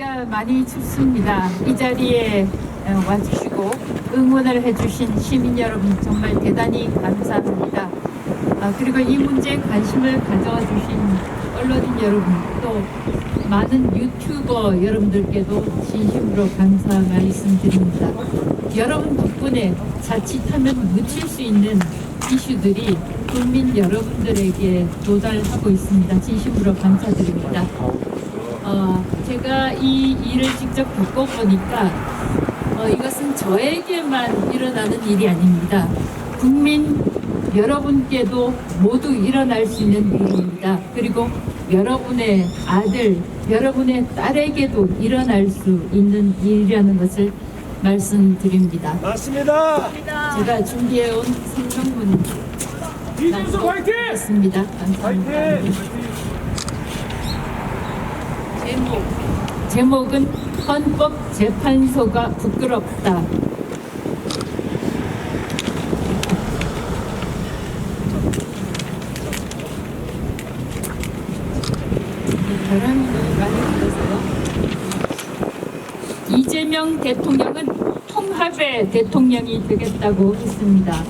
날씨가 많이 춥습니다. 이 자리에 와주시고 응원을 해주신 시민 여러분 정말 대단히 감사합니다. 그리고 이 문제에 관심을 가져주신 언론인 여러분, 또 많은 유튜버 여러분들께도 진심으로 감사 말씀드립니다. 여러분 덕분에 자칫하면 묻힐 수 있는 이슈들이 국민 여러분들에게 도달하고 있습니다. 진심으로 감사드립니다. 제가 이 일을 직접 겪어보니까 이것은 저에게만 일어나는 일이 아닙니다. 국민 여러분께도 모두 일어날 수 있는 일입니다. 그리고 여러분의 아들, 여러분의 딸에게도 일어날 수 있는 일이라는 것을 말씀드립니다. 맞습니다. 제가 준비해온 성명문 이준석 화이팅! 있습니다. 감사합니다. 화이팅! 제목은 헌법재판소가 부끄럽다. 바람이 많이 불어서요. 이재명 대통령은 통합의 대통령이 되겠다고 했습니다.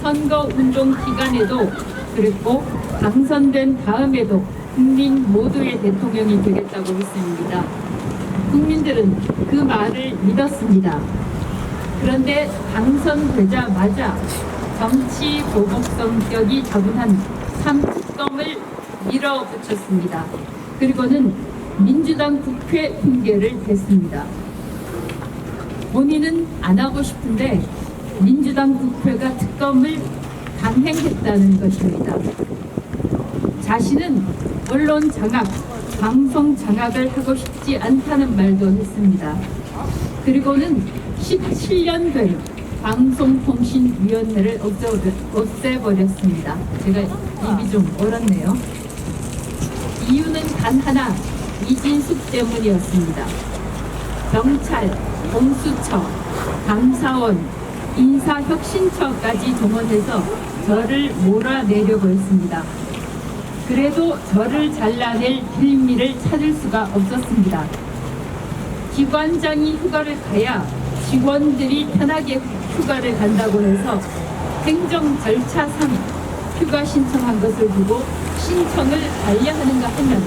선거운동 기간에도 그랬고 당선된 다음에도 국민 모두의 대통령이 되겠다고 했습니다. 국민들은 그 말을 믿었습니다. 그런데 당선되자마자 정치 보복 성격이 저분한 3특검을 밀어붙였습니다. 그리고는 민주당 국회 핑계를 댔습니다. 본인은 안 하고 싶은데 민주당 국회가 특검을 강행했다는 것입니다. 자신은 언론 장악, 방송 장악을 하고 싶지 않다는 말도 했습니다. 그리고는 17년 된 방송통신위원회를 없애버렸습니다. 제가 입이 좀 얼었네요. 이유는 단 하나, 이진숙 때문이었습니다. 경찰, 공수처, 감사원, 인사혁신처까지 동원해서 저를 몰아내려고 했습니다. 그래도 저를 잘라낼 빌미를 찾을 수가 없었습니다. 기관장이 휴가를 가야 직원들이 편하게 휴가를 간다고 해서 행정 절차상 휴가 신청한 것을 두고 신청을 반려하는가 하면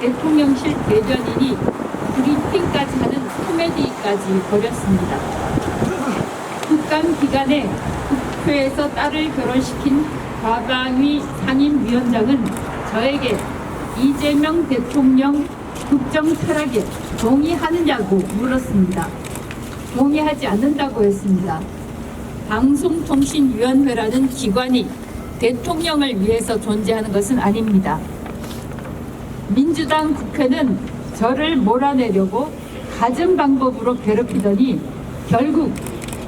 대통령실 대변인이 브리핑까지 하는 코미디까지 벌였습니다. 국감 기간에 국회에서 딸을 결혼시킨 과방위 상임위원장은 저에게 이재명 대통령 국정 철학에 동의하느냐고 물었습니다. 동의하지 않는다고 했습니다. 방송통신위원회라는 기관이 대통령을 위해서 존재하는 것은 아닙니다. 민주당 국회는 저를 몰아내려고 갖은 방법으로 괴롭히더니 결국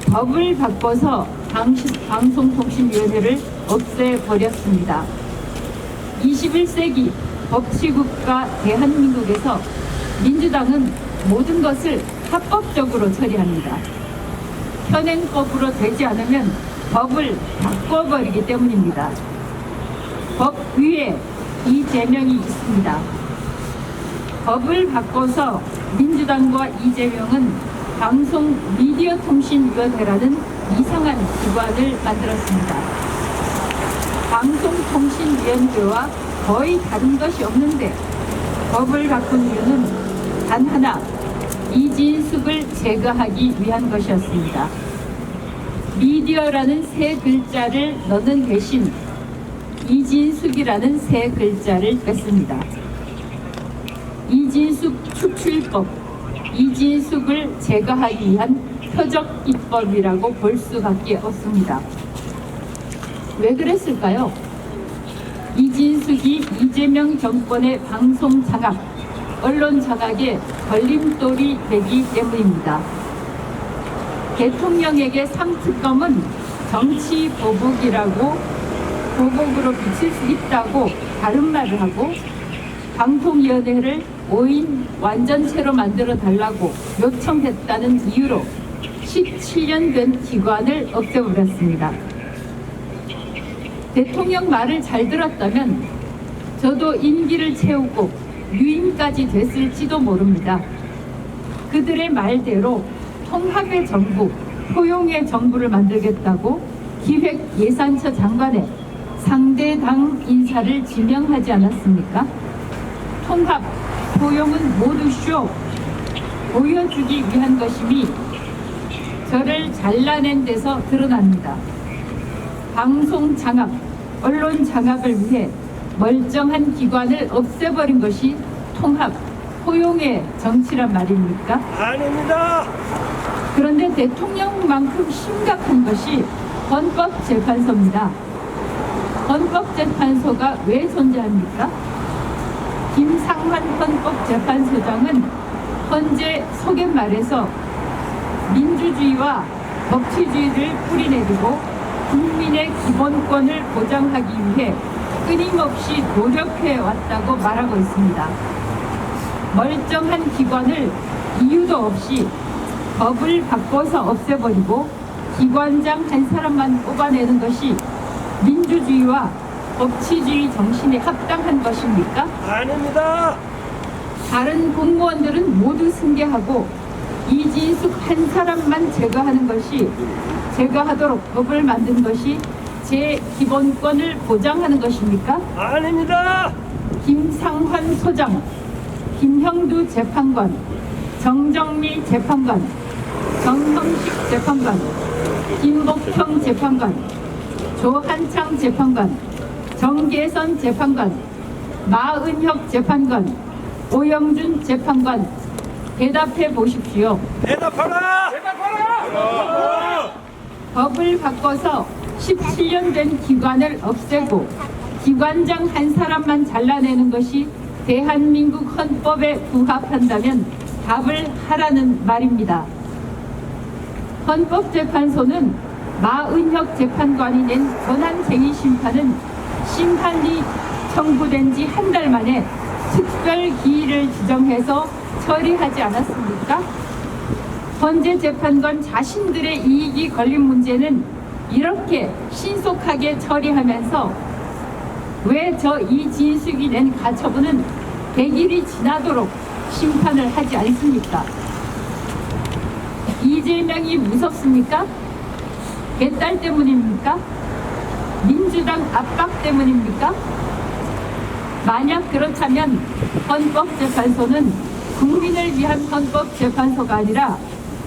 법을 바꿔서 방송통신위원회를 없애버렸습니다. 21세기 법치국가 대한민국에서 민주당은 모든 것을 합법적으로 처리합니다. 현행법으로 되지 않으면 법을 바꿔버리기 때문입니다. 법 위에 이재명이 있습니다. 법을 바꿔서 민주당과 이재명은 방송미디어통신위원회라는 이상한 기관을 만들었습니다. 방송통신위원회와 거의 다른 것이 없는데 법을 바꾼 이유는 단 하나, 이진숙을 제거하기 위한 것이었습니다. 미디어라는 세 글자를 넣는 대신 이진숙이라는 세 글자를 뺐습니다. 이진숙 추출법, 이진숙을 제거하기 위한 표적 입법이라고 볼 수밖에 없습니다. 왜 그랬을까요? 이진숙이 이재명 정권의 방송 장악, 언론 장악에 걸림돌이 되기 때문입니다. 대통령에게 3특검은 정치 보복이라고 보복으로 비칠 수 있다고 다른 말을 하고 방통위원회를 5인 완전체로 만들어 달라고 요청했다는 이유로 17년 된 기관을 없애버렸습니다. 대통령 말을 잘 들었다면 저도 임기를 채우고 유임까지 됐을지도 모릅니다. 그들의 말대로 통합의 정부, 포용의 정부를 만들겠다고 기획예산처 장관에 상대 당 인사를 지명하지 않았습니까? 통합, 포용은 모두 쇼, 보여주기 위한 것임이 저를 잘라낸 데서 드러납니다. 방송 장악, 언론 장악을 위해 멀쩡한 기관을 없애버린 것이 통합, 포용의 정치란 말입니까? 아닙니다. 그런데 대통령만큼 심각한 것이 헌법재판소입니다. 헌법재판소가 왜 존재합니까? 김상환 헌법재판소장은 현재 소개말에서 민주주의와 법치주의를 뿌리내리고 국민의 기본권을 보장하기 위해 끊임없이 노력해 왔다고 말하고 있습니다. 멀쩡한 기관을 이유도 없이 법을 바꿔서 없애버리고 기관장 한 사람만 뽑아내는 것이 민주주의와 법치주의 정신에 합당한 것입니까? 아닙니다. 다른 공무원들은 모두 승계하고 이진숙 한 사람만 제거하는 것이 제거하도록 법을 만든 것이 제 기본권을 보장하는 것입니까? 아닙니다. 김상환 소장, 김형두 재판관, 정정미 재판관, 정형식 재판관, 김복형 재판관, 조한창 재판관, 정계선 재판관, 마은혁 재판관, 오영준 재판관, 대답해 보십시오. 대답하라. 대답하라. 법을 바꿔서 17년 된 기관을 없애고 기관장 한 사람만 잘라내는 것이 대한민국 헌법에 부합한다면 답을 하라는 말입니다. 헌법재판소는 마은혁 재판관이 낸 권한쟁의 심판은 심판이 청구된 지 한 달 만에 특별 기일을 지정해서 처리하지 않았습니까? 헌재 재판관 자신들의 이익이 걸린 문제는 이렇게 신속하게 처리하면서 왜 저 이진숙이 낸 가처분은 100일이 지나도록 심판을 하지 않습니까? 이재명이 무섭습니까? 개딸 때문입니까? 민주당 압박 때문입니까? 만약 그렇다면 헌법재판소는 국민을 위한 헌법재판소가 아니라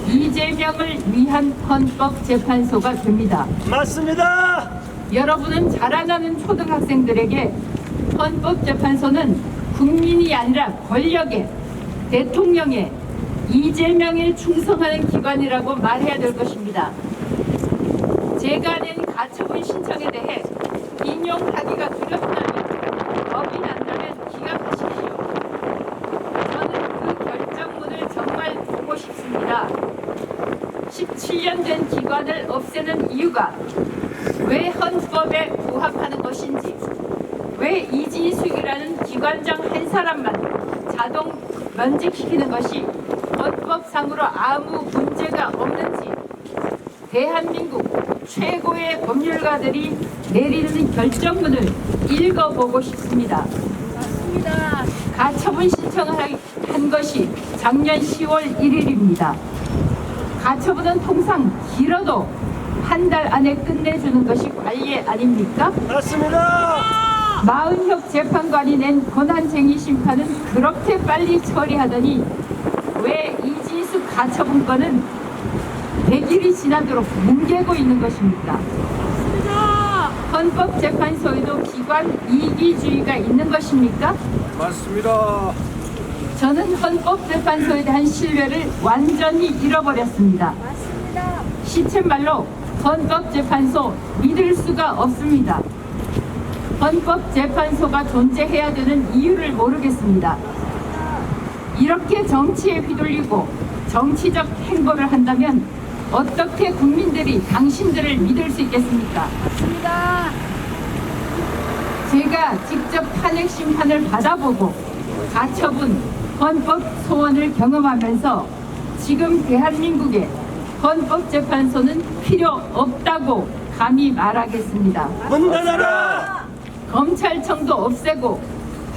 이재명을 위한 헌법재판소가 됩니다. 맞습니다. 여러분은 자라나는 초등학생들에게 헌법재판소는 국민이 아니라 권력의, 대통령의, 이재명에 충성하는 기관이라고 말해야 될 것입니다. 제가 낸 가처분 신청에 대해 인용하기가 두렵다면, 겁이 난다면 기각하십시오. 저는 그 결정문을 정말 보고 싶습니다. 17년 된 기관을 없애는 이유가 왜 헌법에 부합하는 것인지, 왜 이진숙이라는 기관장 한 사람만 자동 면직시키는 것이 헌법상으로 아무 문제가 없는지 대한민국 최고의 법률가들이 내리는 결정문을 읽어보고 싶습니다. 맞습니다. 가처분 신청을 한 것이 작년 10월 1일입니다. 가처분은 통상 길어도 한 달 안에 끝내주는 것이 관례 아닙니까? 맞습니다. 마은혁 재판관이 낸 권한쟁의 심판은 그렇게 빨리 처리하더니 왜 이진숙 가처분 건은 100일이 지나도록 뭉개고 있는 것입니까? 맞습니다. 헌법재판소에도 기관 이기주의가 있는 것입니까? 맞습니다. 저는 헌법재판소에 대한 신뢰를 완전히 잃어버렸습니다. 맞습니다. 시쳇말로 헌법재판소 믿을 수가 없습니다. 헌법재판소가 존재해야 되는 이유를 모르겠습니다. 이렇게 정치에 휘둘리고 정치적 행보를 한다면 어떻게 국민들이 당신들을 믿을 수 있겠습니까? 맞습니다. 제가 직접 탄핵 심판을 받아보고 가처분, 헌법 소원을 경험하면서 지금 대한민국에 헌법재판소는 필요 없다고 감히 말하겠습니다. 문 닫아라. 검찰청도 없애고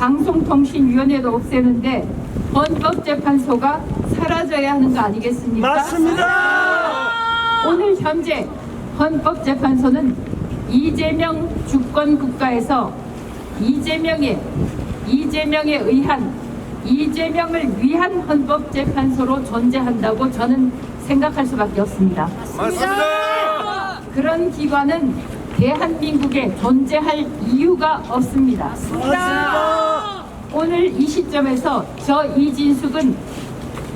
방송통신위원회도 없애는데 헌법재판소가 사라져야 하는 거 아니겠습니까? 맞습니다. 오늘 현재 헌법재판소는 이재명 주권국가에서 이재명에 의한 이재명을 위한 헌법재판소로 존재한다고 저는 생각할 수밖에 없습니다. 맞습니다. 그런 기관은 대한민국에 존재할 이유가 없습니다. 맞습니다. 오늘 이 시점에서 저 이진숙은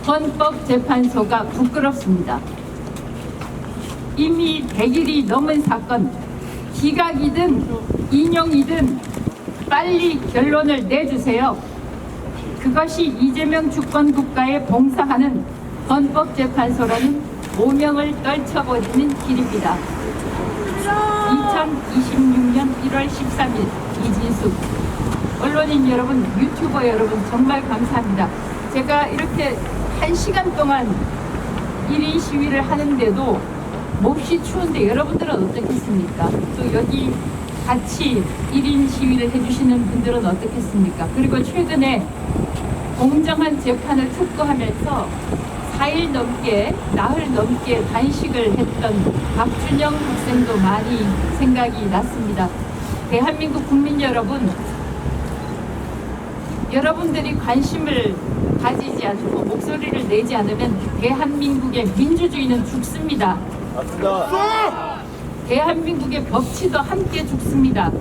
헌법재판소가 부끄럽습니다. 이미 100일이 넘은 사건, 기각이든 인용이든 빨리 결론을 내주세요. 그것이 이재명 주권국가에 봉사하는 헌법재판소라는 오명을 떨쳐버리는 길입니다. 2026년 1월 13일 이진숙 언론인 여러분, 유튜버 여러분 정말 감사합니다. 제가 이렇게 1시간 동안 1인 시위를 하는데도 몹시 추운데 여러분들은 어떻겠습니까? 또 여기 같이 1인 시위를 해주시는 분들은 어떻겠습니까? 그리고 최근에 공정한 재판을 촉구하면서 4일 넘게, 나흘 넘게 단식을 했던 박준영 학생도 많이 생각이 났습니다. 대한민국 국민 여러분, 여러분들이 관심을 가지지 않고 목소리를 내지 않으면 대한민국의 민주주의는 죽습니다. 맞습니다. 대한민국의 법치도 함께 죽습니다.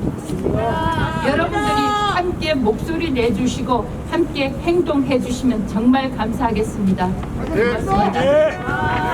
여러분들이 함께 목소리 내주시고 함께 행동해 주시면 정말 감사하겠습니다. 고맙습니다. 네.